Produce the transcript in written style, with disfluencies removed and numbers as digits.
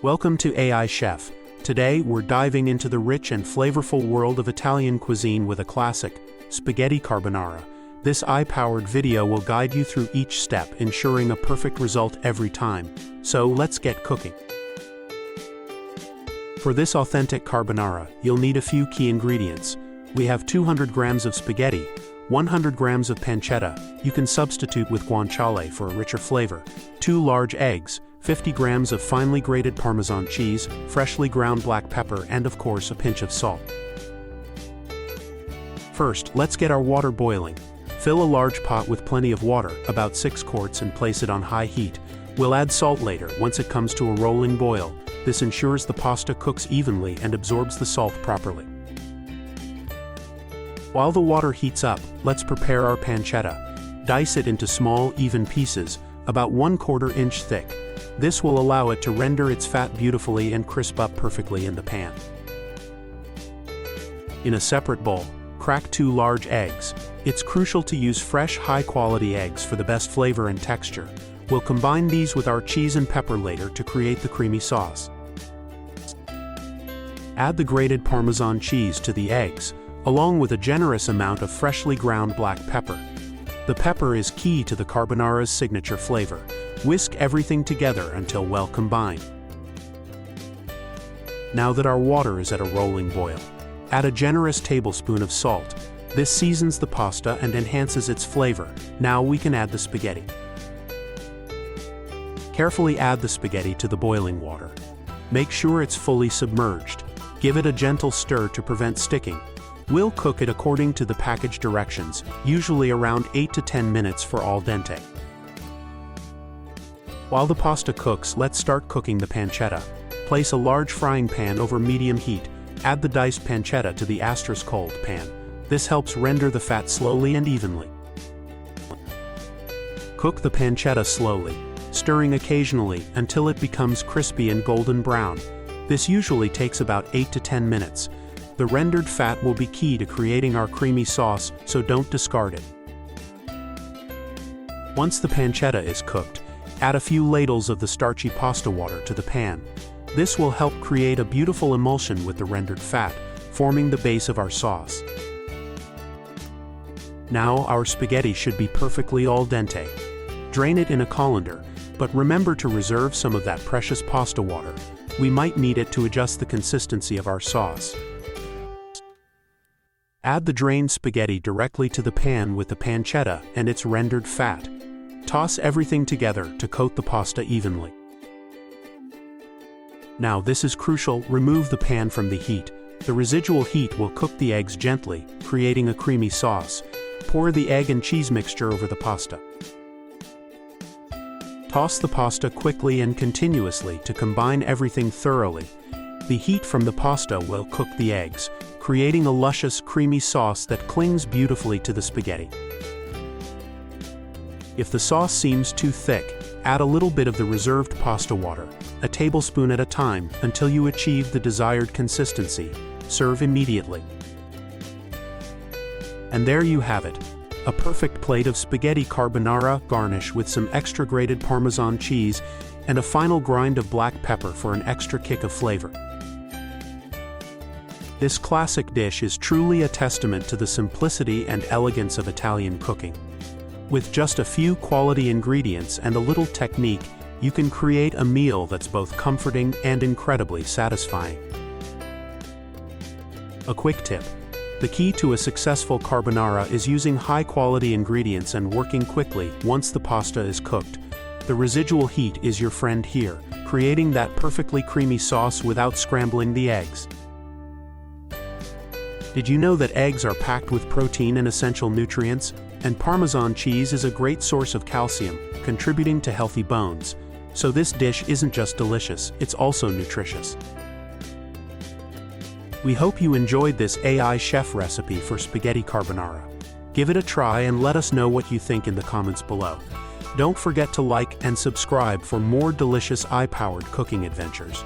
Welcome to AI Chef. Today, we're diving into the rich and flavorful world of Italian cuisine with a classic, spaghetti carbonara. This AI-powered video will guide you through each step, ensuring a perfect result every time. So, let's get cooking. For this authentic carbonara, you'll need a few key ingredients. We have 200 grams of spaghetti, 100 grams of pancetta. You can substitute with guanciale for a richer flavor, 2 large eggs, 50 grams of finely grated Parmesan cheese, freshly ground black pepper, and of course a pinch of salt. First, let's get our water boiling. Fill a large pot with plenty of water, about 6 quarts, and place it on high heat. We'll add salt later once it comes to a rolling boil. This ensures the pasta cooks evenly and absorbs the salt properly. While the water heats up, let's prepare our pancetta. Dice it into small, even pieces, about 1/4 inch thick. This will allow it to render its fat beautifully and crisp up perfectly in the pan. In a separate bowl, crack 2 large eggs. It's crucial to use fresh, high-quality eggs for the best flavor and texture. We'll combine these with our cheese and pepper later to create the creamy sauce. Add the grated Parmesan cheese to the eggs, along with a generous amount of freshly ground black pepper. The pepper is key to the carbonara's signature flavor. Whisk everything together until well combined. Now that our water is at a rolling boil, add a generous tablespoon of salt. This seasons the pasta and enhances its flavor. Now we can add the spaghetti. Carefully add the spaghetti to the boiling water. Make sure it's fully submerged. Give it a gentle stir to prevent sticking. We'll cook it according to the package directions, usually around 8 to 10 minutes for al dente. While the pasta cooks, let's start cooking the pancetta. Place a large frying pan over medium heat. Add the diced pancetta to the cold pan. This helps render the fat slowly and evenly. Cook the pancetta slowly, stirring occasionally until it becomes crispy and golden brown. This usually takes about 8 to 10 minutes. The rendered fat will be key to creating our creamy sauce, so don't discard it. Once the pancetta is cooked, add a few ladles of the starchy pasta water to the pan. This will help create a beautiful emulsion with the rendered fat, forming the base of our sauce. Now our spaghetti should be perfectly al dente. Drain it in a colander, but remember to reserve some of that precious pasta water. We might need it to adjust the consistency of our sauce. Add the drained spaghetti directly to the pan with the pancetta and its rendered fat. Toss everything together to coat the pasta evenly. Now this is crucial, remove the pan from the heat. The residual heat will cook the eggs gently, creating a creamy sauce. Pour the egg and cheese mixture over the pasta. Toss the pasta quickly and continuously to combine everything thoroughly. The heat from the pasta will cook the eggs, creating a luscious, creamy sauce that clings beautifully to the spaghetti. If the sauce seems too thick, add a little bit of the reserved pasta water, a tablespoon at a time, until you achieve the desired consistency. Serve immediately. And there you have it, a perfect plate of spaghetti carbonara, garnish with some extra grated Parmesan cheese and a final grind of black pepper for an extra kick of flavor. This classic dish is truly a testament to the simplicity and elegance of Italian cooking. With just a few quality ingredients and a little technique, you can create a meal that's both comforting and incredibly satisfying. A quick tip: the key to a successful carbonara is using high-quality ingredients and working quickly once the pasta is cooked. The residual heat is your friend here, creating that perfectly creamy sauce without scrambling the eggs. Did you know that eggs are packed with protein and essential nutrients? And Parmesan cheese is a great source of calcium, contributing to healthy bones. So this dish isn't just delicious, it's also nutritious. We hope you enjoyed this AI chef recipe for spaghetti carbonara. Give it a try and let us know what you think in the comments below. Don't forget to like and subscribe for more delicious AI-powered cooking adventures.